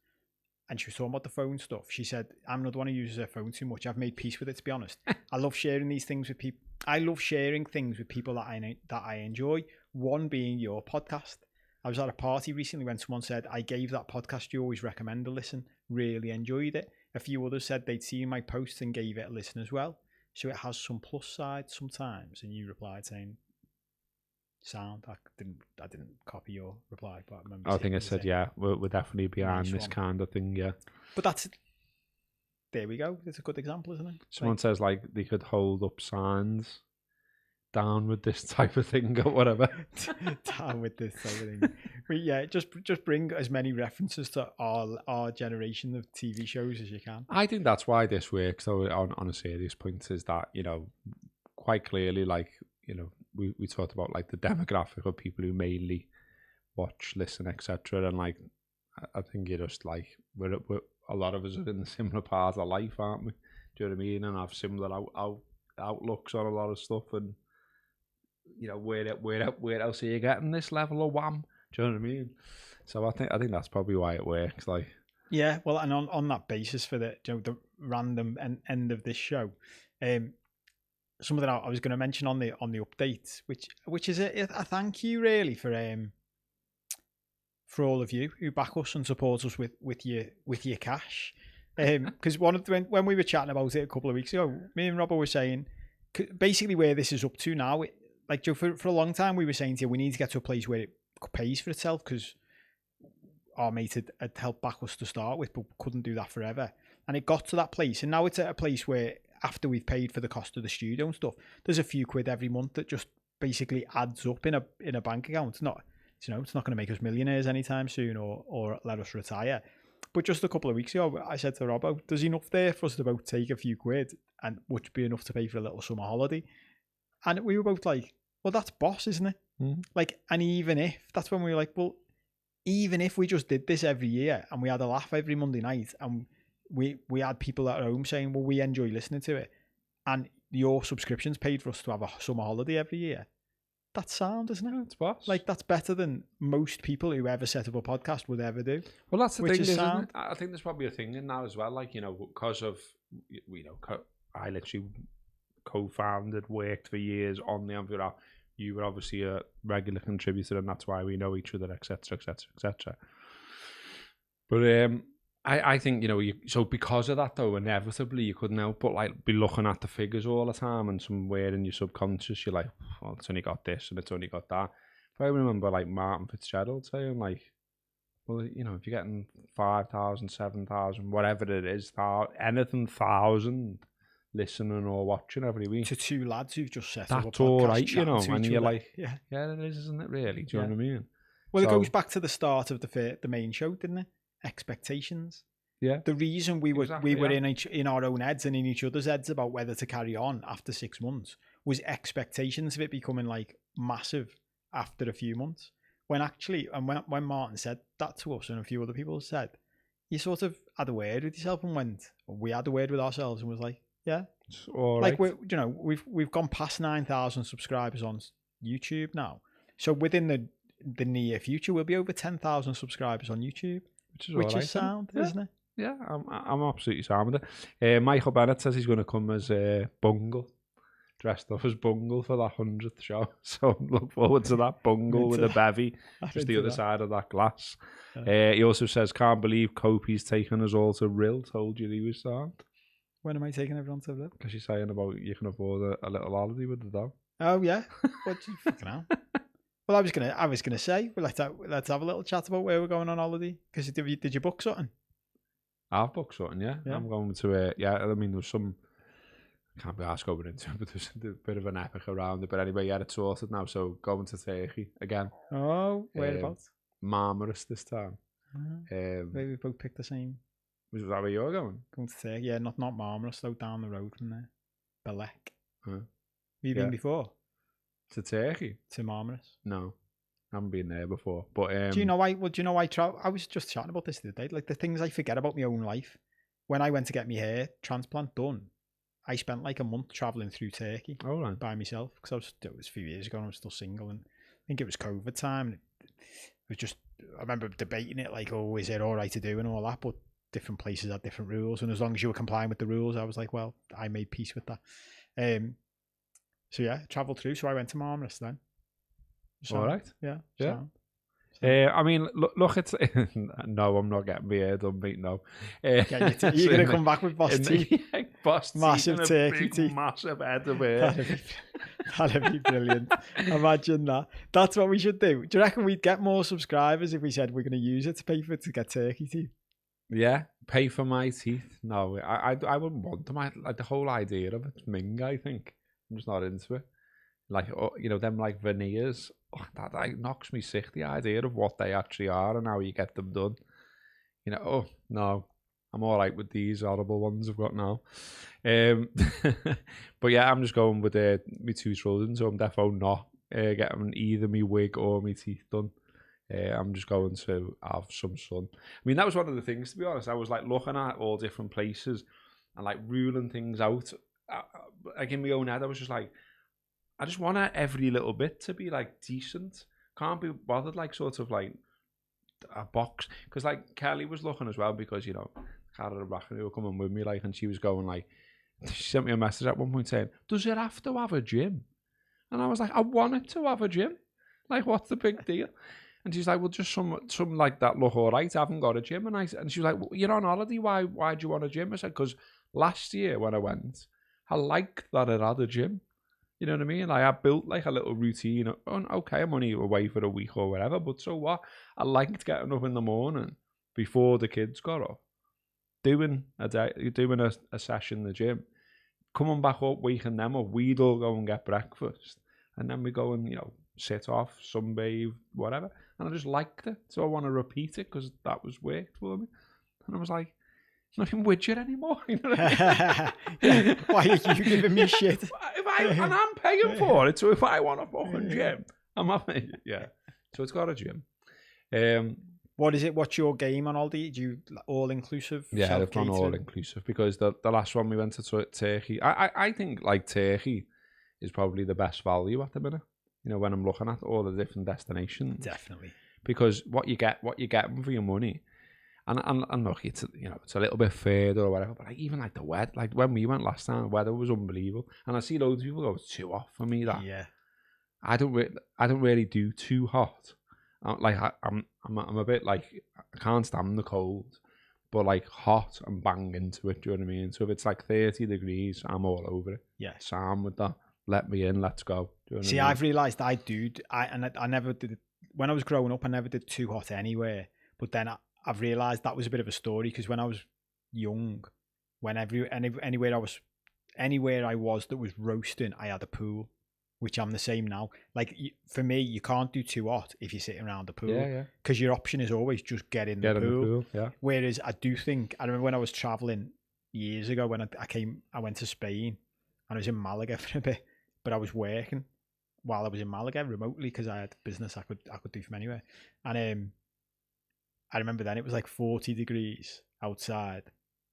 and she was talking about the phone stuff. She said, "I'm not the one who uses her phone too much. I've made peace with it, to be honest. I love sharing these things with people. I love sharing things with people that I enjoy. One being your podcast. I was at a party recently when someone said, I gave that podcast you always recommend a listen. Really enjoyed it. A few others said they'd seen my posts and gave it a listen as well. So it has some plus sides sometimes." And you replied saying, "Sound." I didn't copy your reply, but I remember. I think I said, "Yeah, we're definitely behind this kind of thing." Yeah. But there we go. It's a good example, isn't it? Someone says like they could hold up signs, down with this type of thing or whatever. Down with this type of thing. But yeah, just bring as many references to our generation of TV shows as you can. I think that's why this works, though, on a serious point, is that, you know, quite clearly, like, you know, we talked about like the demographic of people who mainly watch, listen, etc. And like, I think you're just like, we're a lot of us are in a similar part of life, aren't we? Do you know what I mean? And have similar outlooks on a lot of stuff. And, you know, where else are you getting this level of wham? Do you know what I mean? So I think that's probably why it works. Like, yeah, well, and on that basis for the random end of this show, something I was going to mention on the update, which is a thank you really for all of you who back us and support us with your cash. Because when we were chatting about it a couple of weeks ago, me and Robert were saying basically where this is up to now. Like, for a long time we were saying to you, we need to get to a place where it pays for itself, because our mate had helped back us to start with, but couldn't do that forever. And it got to that place, and now it's at a place where after we've paid for the cost of the studio and stuff, there's a few quid every month that just basically adds up in a bank account. It's not, you know, it's not going to make us millionaires anytime soon or let us retire. But just a couple of weeks ago, I said to Robbo, there's enough there for us to both take a few quid, and which be enough to pay for a little summer holiday. And we were both like, well, that's boss, isn't it? Mm. Like, and even if, that's when we were like, well, even if we just did this every year and we had a laugh every Monday night, and we had people at home saying, well, we enjoy listening to it, and your subscriptions paid for us to have a summer holiday every year, that's sound, isn't it? It's boss. Like, that's better than most people who ever set up a podcast would ever do. Well, that's the thing, isn't it? I think there's probably a thing in that as well. Like, you know, because of, you know, I literally co-founded, worked for years on the Anfield app. You were obviously a regular contributor, and that's why we know each other, etc., etc., etc. But I think, you know, so because of that, though, inevitably you couldn't help but like be looking at the figures all the time, and somewhere in your subconscious you're like, well, it's only got this and it's only got that. But I remember like Martin Fitzgerald saying, like, well, you know, if you're getting 5,000, 7,000, whatever it is, anything 1,000, listening or watching every week. To two lads who've just set up. That's all right, you know, and you're other. like, yeah, it is, isn't it? Really, do you know what I mean? Well, it goes back to the start of the main show, didn't it? Expectations. Yeah. The reason we were in our own heads and in each other's heads about whether to carry on after 6 months was expectations of it becoming like massive after a few months. When actually, and when Martin said that to us and a few other people said, you sort of had a word with yourself and we had a word with ourselves and was like, yeah, it's all like right. we've gone past 9,000 subscribers on YouTube now. So within the near future, we'll be over 10,000 subscribers on YouTube, which is sound, isn't it? Yeah, I'm absolutely sound with it. Michael Bennett says he's going to come as Bungle, dressed up as Bungle for that 100th show. So look forward to that. Bungle with a bevy, just the other side of that glass. He also says, can't believe Kopi's taking us all to Rill. Told you he was sound. When am I taking everyone to Rill? Because you're saying about you can afford a little holiday with the dog. Oh yeah, what do you fucking hell? Well, I was gonna say, well, let's have a little chat about where we're going on holiday. Because did you book something? I've booked something, yeah. I'm going to I mean, there's some, I can't be asked going into it, but there's a bit of an epic around it. But anyway, it's sorted now. So going to Turkey again. Oh, whereabouts? Marmaris this time. Maybe we both picked the same. Was that where you're going? Going to Turkey, yeah, not Marmaris, though, down the road from there. Belek. Have you been before? To Turkey? To Marmaris? No. I haven't been there before. But do you know why? Well, do you know why? I was just chatting about this the other day. Like the things I forget about my own life. When I went to get my hair transplant done, I spent like a month traveling through Turkey by myself because it was a few years ago and I was still single, and I think it was COVID time. And it was just, I remember debating it like, oh, is it all right to do and all that? But different places had different rules, and as long as you were complying with the rules, I was like, well, I made peace with that. So yeah, travelled through. So I went to Marmaris then. All right. Yeah. I mean, look, it's no, I'm not getting my hair done, mate. No. You're gonna come back with boss teeth, boss massive turkey teeth, massive head of hair. That'd be brilliant. Imagine that. That's what we should do. Do you reckon we'd get more subscribers if we said we're going to use it to pay for it to get turkey teeth? Yeah, pay for my teeth. No, I wouldn't want them. Like the whole idea of it's Ming. I think I'm just not into it. Like, them like veneers. That knocks me sick. The idea of what they actually are and how you get them done. No, I'm all right with these horrible ones I've got now. But yeah, I'm just going with my two children, so I'm definitely not getting either my wig or my teeth done. I'm just going to have some sun. I mean, that was one of the things, to be honest. I was like looking at all different places and like ruling things out. Like in my own head, I was just like, I just want every little bit to be like decent. Can't be bothered like sort of like a box. Because like Kelly was looking as well because, Cara Bracken who were coming with me, like, and she was going like, she sent me a message at one point saying, does it have to have a gym? And I was like, I want it to have a gym. Like, what's the big deal? And she's like, well, just some like that look all right. I haven't got a gym. And she was like, well, you're on holiday. Why do you want a gym? I said, because last year when I went, I liked that it had a gym. You know what I mean? Like, I built like a little routine. Okay, I'm only away for a week or whatever, but so what? I liked getting up in the morning before the kids got up, doing a session in the gym, coming back up, waking them up. We'd all go and get breakfast, and then we go and sit off, sunbathe, whatever. And I just liked it, so I want to repeat it because that was worked for me. And I was like, I'm not even with you anymore. You know what I mean? Why are you giving me shit? And I'm paying for it, so if I want a fucking gym, I'm having it. Yeah. So it's got a gym. What is it? What's your game on holiday? Do you all-inclusive? Yeah, they've gone all-inclusive because the last one we went to Turkey, I think like Turkey is probably the best value at the minute. When I'm looking at all the different destinations. Definitely. Because what you get for your money. And look, it's a little bit further or whatever, but like even like the weather, like when we went last time, the weather was unbelievable. And I see loads of people go, it's too hot for me. That I don't really do too hot. I'm a bit like I can't stand the cold, but like hot and bang into it. Do you know what I mean? So if it's like 30 degrees, I'm all over it. Yeah, Sam with that. Let me in. Let's go. Do you know what I mean? I've realised I never did it when I was growing up. I never did too hot anywhere, but then I've realised that was a bit of a story because when I was young, when anywhere I was anywhere I was that was roasting, I had a pool, which I'm the same now. Like for me, you can't do too hot if you're sitting around the pool, because your option is always just get in the pool. Yeah. Whereas I do think, I remember when I was traveling years ago, when I went to Spain and I was in Malaga for a bit, but I was working while I was in Malaga remotely because I had business I could do from anywhere. And I remember then it was like 40 degrees outside,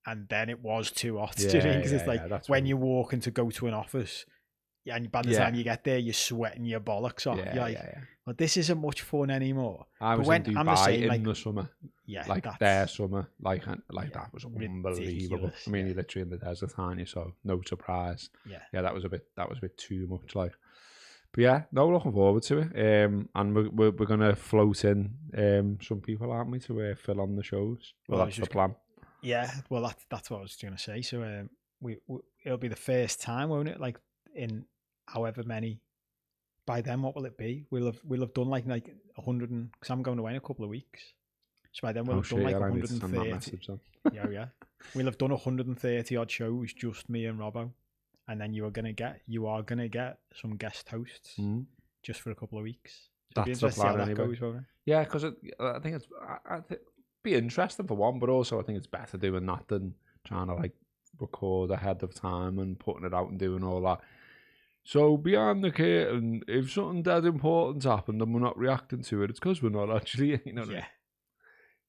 and then it was too hot. Because it's like when you're walking to go to an office, and by the time you get there, you're sweating your bollocks off. You're like, well, this isn't much fun anymore. I was in Dubai in the summer. Yeah, like their summer, like that was unbelievable. I mean, you're literally in the desert, aren't you? So no surprise. Yeah, that was a bit too much. Like, but yeah, no, looking forward to it. And we're gonna float in some people, aren't we, to fill on the shows? Well, that's the plan. Yeah, well, that's what I was gonna say. So we it'll be the first time, won't it? Like in however many. By then, what will it be? We'll have done like 100, because I'm going away in a couple of weeks. So by then we'll have done like 130. Yeah. We'll have done 130 odd shows, just me and Robbo, and then you are gonna get some guest hosts just for a couple of weeks. So that's the plan anyway. Yeah, because I think it's be interesting for one, but also I think it's better doing that than trying to like record ahead of time and putting it out and doing all that. So behind the curtain, if something dead important's happened and we're not reacting to it, it's because we're not actually, you know. Yeah.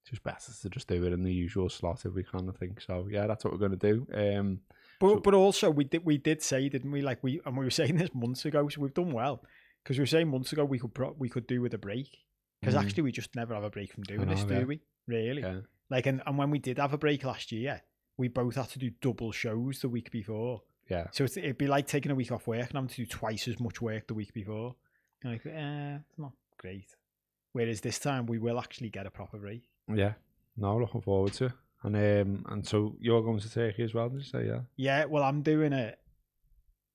It's just better to just do it in the usual slot if we can, I think. So yeah, that's what we're going to do. But also we did say, didn't we? Like we were saying this months ago, so we've done well, because we were saying months ago we could do with a break, because actually we just never have a break from doing this, do we? Really? Yeah. Like and when we did have a break last year, we both had to do double shows the week before. Yeah. So it'd be like taking a week off work and having to do twice as much work the week before. You're like, it's not great. Whereas this time we will actually get a proper break. Yeah. No, looking forward to it. And so you're going to Turkey as well, did you say? Yeah. Yeah. Well, I'm doing it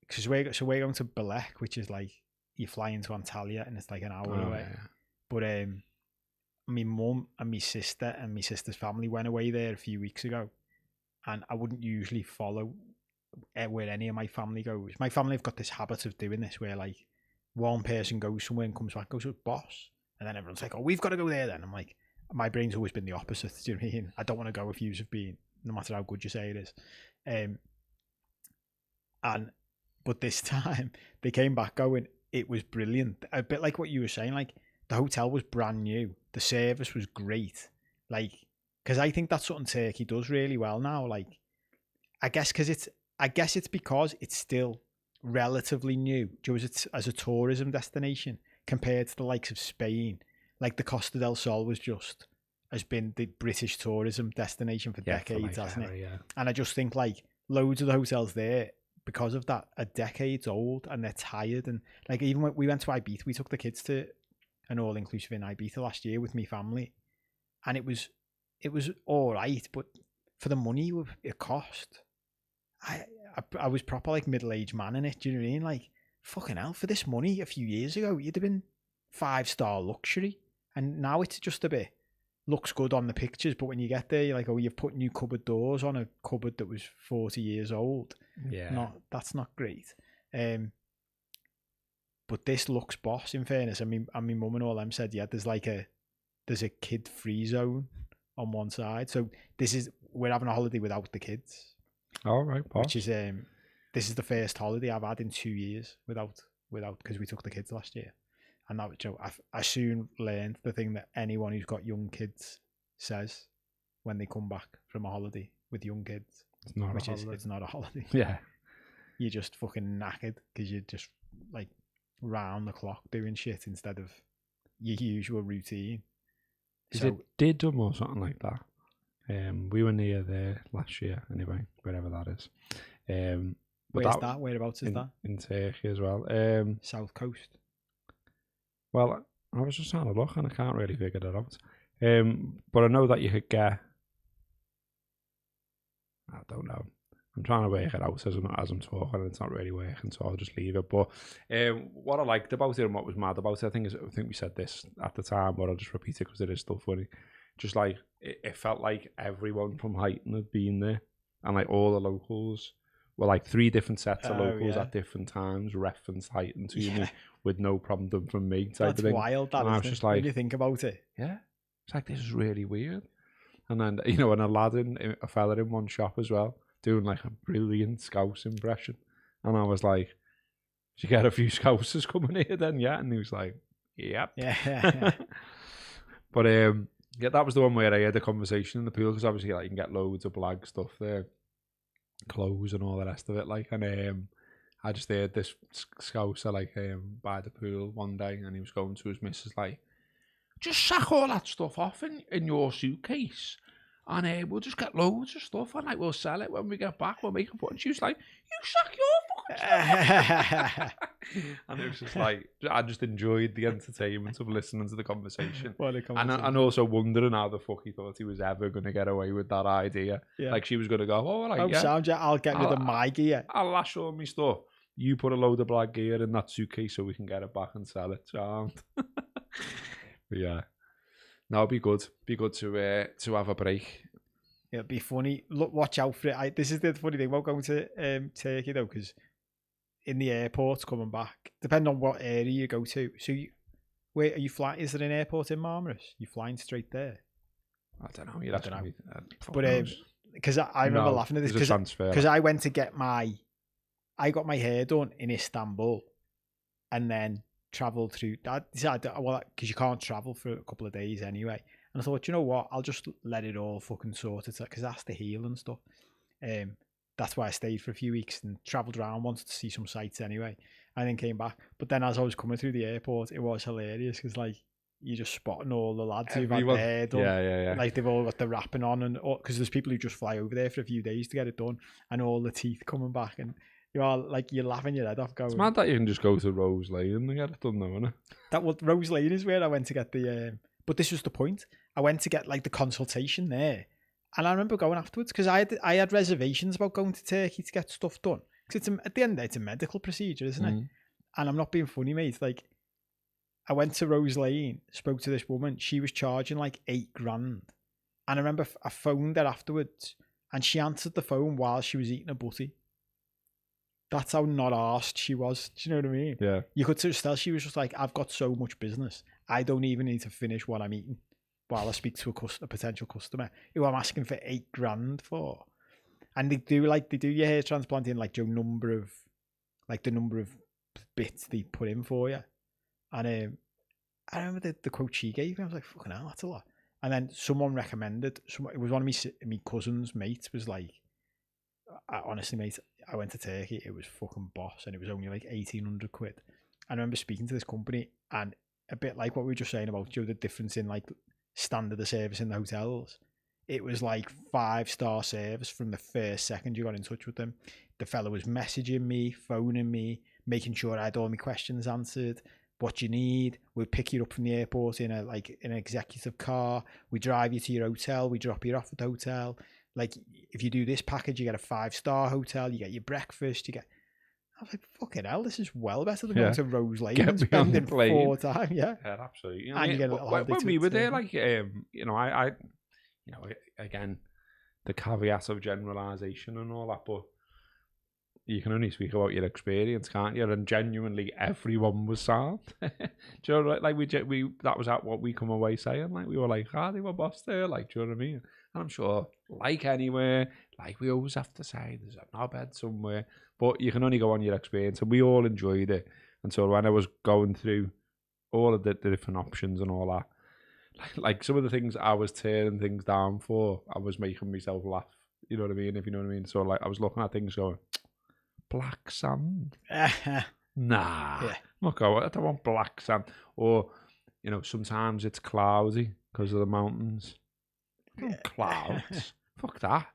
because we're going to Balek, which is like you fly into Antalya and it's like an hour away. Yeah. But my mum and my sister and my sister's family went away there a few weeks ago, and I wouldn't usually follow where any of my family goes. My family have got this habit of doing this, where like one person goes somewhere and comes back, goes with boss, and then everyone's like, "Oh, we've got to go there." Then I'm like, my brain's always been the opposite. Do you know what I mean? I don't want to go if you've been, no matter how good you say it is. But this time they came back going, it was brilliant. A bit like what you were saying, like the hotel was brand new, the service was great, like because I think that's something Turkey does really well now. Like I guess it's because it's still relatively new as a tourism destination compared to the likes of Spain. Like the Costa del Sol has been the British tourism destination for decades, hasn't it? Yeah. And I just think like loads of the hotels there, because of that, are decades old and they're tired. And like even when we went to Ibiza, we took the kids to an all-inclusive in Ibiza last year with my family, and it was all right, but for the money it cost, I was proper like middle-aged man in it. Do you know what I mean? Like fucking hell, for this money a few years ago you'd have been 5-star luxury, and now it's just a bit looks good on the pictures, but when you get there you're like, oh, you've put new cupboard doors on a cupboard that was 40 years old. Yeah, that's not great. But this looks boss, in fairness. I mean, my mum and all them said, yeah, there's a kid free zone on one side, so we're having a holiday without the kids. All right, boss. Which is this is the first holiday I've had in 2 years without, because we took the kids last year. And that was, I soon learned the thing that anyone who's got young kids says when they come back from a holiday with young kids. It's not a holiday. It's not a holiday. Yeah. You're just fucking knackered because you're just like round the clock doing shit instead of your usual routine. Is it Didim or something like that? We were near there last year anyway, wherever that is. Where's that? Whereabouts is that? In Turkey as well. South Coast. Well, I was just trying to look and I can't really figure that out. But I know that you could get... I don't know. I'm trying to work it out as I'm talking, and it's not really working, so I'll just leave it. But what I liked about it and what was mad about it, I think we said this at the time, but I'll just repeat it because it is still funny. Just like, it felt like everyone from Huyton had been there, and like all the locals were like 3 different sets of locals at different times, reference heightened to me with no problem from me. Type That's of thing. wild, that, and I was just like, when you think about it. Yeah. It's like, this is really weird. And then, you know, a fella in one shop as well, doing like a brilliant Scouse impression. And I was like, did you get a few Scousers coming here then? Yeah. And he was like, yep. Yeah. But yeah, that was the one where I had a conversation in the pool, because obviously like, you can get loads of blag stuff there, clothes and all the rest of it. Like, and I just heard this Scouser like by the pool one day, and he was going to his missus like, just sack all that stuff off in your suitcase, and we'll just get loads of stuff, and like we'll sell it when we get back. We'll make a put. And she was like, "You sack your fucking stuff." And it was just like, I just enjoyed the entertainment of listening to the conversation, and also wondering how the fuck he thought he was ever going to get away with that idea. Yeah. Like she was going to go, "Oh, like I'll get rid of my gear. I'll lash all my stuff. You put a load of black gear in that suitcase so we can get it back and sell it." But yeah, no, it'd be good. Be good to have a break. It'd be funny. Look, watch out for it. This is the funny thing about going to Turkey though, because in the airports coming back, depending on what area you go to. So, where are you flying? Is there an airport in Marmaris? You flying straight there? I don't know. You'd have to be, but because I remember laughing at this because I went to get I got my hair done in Istanbul, and then travelled through that. Well, because you can't travel for a couple of days anyway. And I thought, you know what? I'll just let it all fucking sort it, because that's the heel and stuff. That's why I stayed for a few weeks and travelled around, wanted to see some sights anyway, and then came back. But then as I was coming through the airport, it was hilarious, because like you're just spotting all the lads who've had their hair done. Yeah. Like they've all got the wrapping on, and because there's people who just fly over there for a few days to get it done, and all the teeth coming back, and you're laughing your head off going. It's mad that you can just go to Rose Lane and get it done though, isn't it? Rose Lane is where I went to get the but this was the point. I went to get like the consultation there, and I remember going afterwards, because I had reservations about going to Turkey to get stuff done, because at the end of the day, it's a medical procedure, isn't it? And I'm not being funny, mate. Like, I went to Rose Lane, spoke to this woman. She was charging like $8,000, and I remember I phoned her afterwards, and she answered the phone while she was eating a butty. That's how not arsed she was. Do you know what I mean? Yeah. You could just tell she was just like, I've got so much business, I don't even need to finish what I'm eating while I speak to a potential customer who I'm asking for $8,000 for. And they do your hair transplanting, like the number of bits they put in for you. And I remember the quote she gave me. I was like, fucking hell, that's a lot. And then someone recommended, it was one of my cousin's mates was like, honestly, mate, I went to Turkey, it was fucking boss, and it was only like 1,800 quid. I remember speaking to this company, and a bit like what we were just saying about the difference in like standard of service in the hotels. It was like 5-star service from the first second you got in touch with them. The fella was messaging me, phoning me, making sure I had all my questions answered. What you need, we'll pick you up from the airport in an executive car. We drive you to your hotel. We drop you off at the hotel. Like, if you do this package, you get a 5-star hotel. You get your breakfast. I was like, fucking hell, this is well better than going to Rose Lane and spending 4 times. Yeah, absolutely. And you get a little when we were there, like, I again, the caveat of generalisation and all that, but you can only speak about your experience, can't you? And genuinely, everyone was sound. Do you know, like we that was what we come away saying. Like, we were like, they were boss there. Like, do you know what I mean? And I'm sure, like anywhere, like we always have to say, there's a knobhead somewhere. But you can only go on your experience, and we all enjoyed it. And so when I was going through all of the different options and all that, like some of the things I was tearing things down for, I was making myself laugh. You know what I mean? If you know what I mean. So like, I was looking at things going, black sand? Nah. Yeah. Look, I don't want black sand. Or, sometimes it's cloudy because of the mountains. Clouds. Fuck that.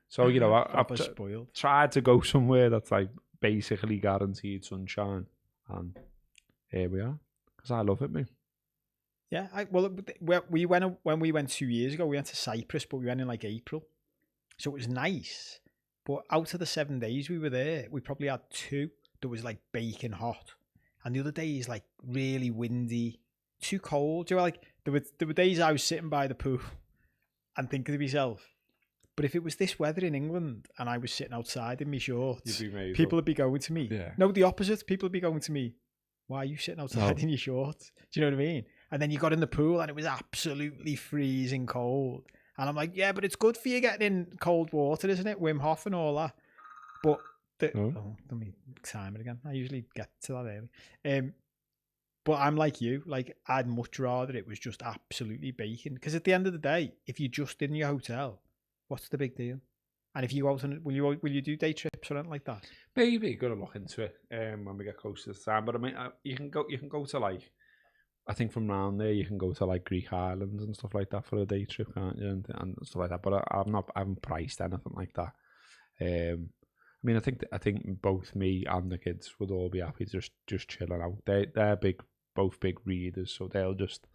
So, I've tried to go somewhere that's like basically guaranteed sunshine. And here we are. Because I love it, mate. Yeah, we went when we went 2 years ago. We went to Cyprus, but we went in like April, so it was nice. But out of the 7 days we were there, we probably had 2 that was like baking hot, and the other days like really windy, too cold. Like there were days I was sitting by the pool and thinking to myself, But if it was this weather in England and I was sitting outside in my shorts, people would be going to me. Yeah. No, the opposite. People would be going to me, why are you sitting outside in your shorts? Do you know what I mean? And then you got in the pool and it was absolutely freezing cold. And I'm like, yeah, but it's good for you getting in cold water, isn't it? Wim Hof and all that. But, let me time it again. I usually get to that early. But I'm like you, like I'd much rather it was just absolutely baking. Because at the end of the day, if you're just in your hotel, what's the big deal? And if you go out on, will you do day trips or anything like that? Maybe gotta look into it when we get close to the time. But I mean, you can go to like, I think from around there you can go to like Greek islands and stuff like that for a day trip, can't you? And stuff like that. But I haven't priced anything like that. I mean, I think both me and the kids would all be happy just chilling out. They're both big readers, so they'll just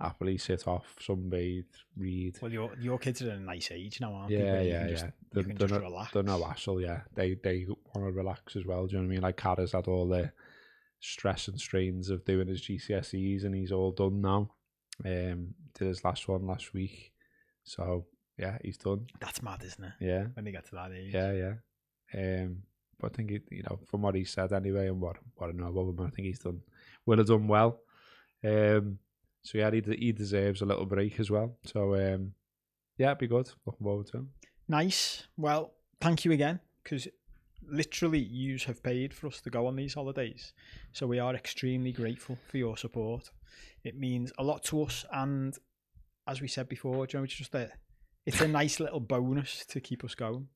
happily sit off, sunbathe, read. Well, your kids are at a nice age now, aren't they? Yeah. You can just relax. They're no hassle, yeah. They want to relax as well, do you know what I mean? Like Kara's had all the stress and strains of doing his GCSEs and he's all done now. Did his last one last week. So, yeah, he's done. That's mad, isn't it? Yeah. When they get to that age. Yeah. But I think, from what he said anyway and what I know about him, I think he's will have done well. So yeah, he deserves a little break as well. So yeah, it'd be good. Looking forward to him. Nice. Well, thank you again, because literally you have paid for us to go on these holidays. So we are extremely grateful for your support. It means a lot to us, and as we said before, it's a nice little bonus to keep us going.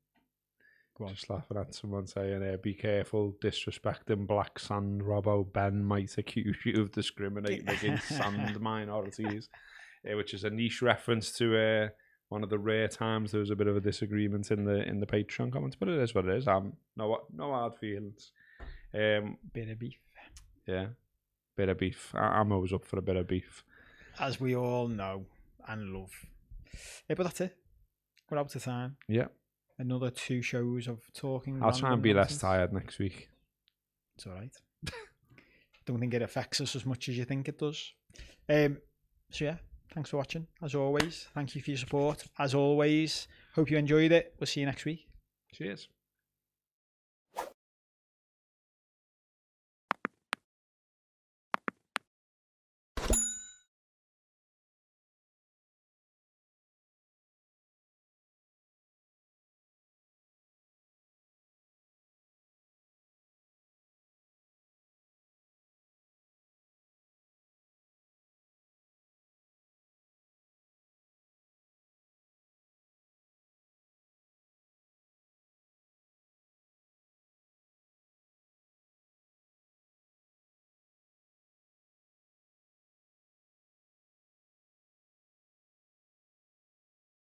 Just laughing at someone saying, be careful disrespecting black sand, Robbo. Ben might accuse you of discriminating against sand minorities, which is a niche reference to one of the rare times there was a bit of a disagreement in the Patreon comments, but it is what it is. No hard feelings. Bit of beef. Yeah, bit of beef. I'm always up for a bit of beef. As we all know and love. Yeah, but that's it. We're out of time. Yeah. Another 2 shows of talking. I'll try and be less tired next week. It's all right. Don't think it affects us as much as you think it does. So yeah, thanks for watching. As always, thank you for your support. As always, hope you enjoyed it. We'll see you next week. Cheers.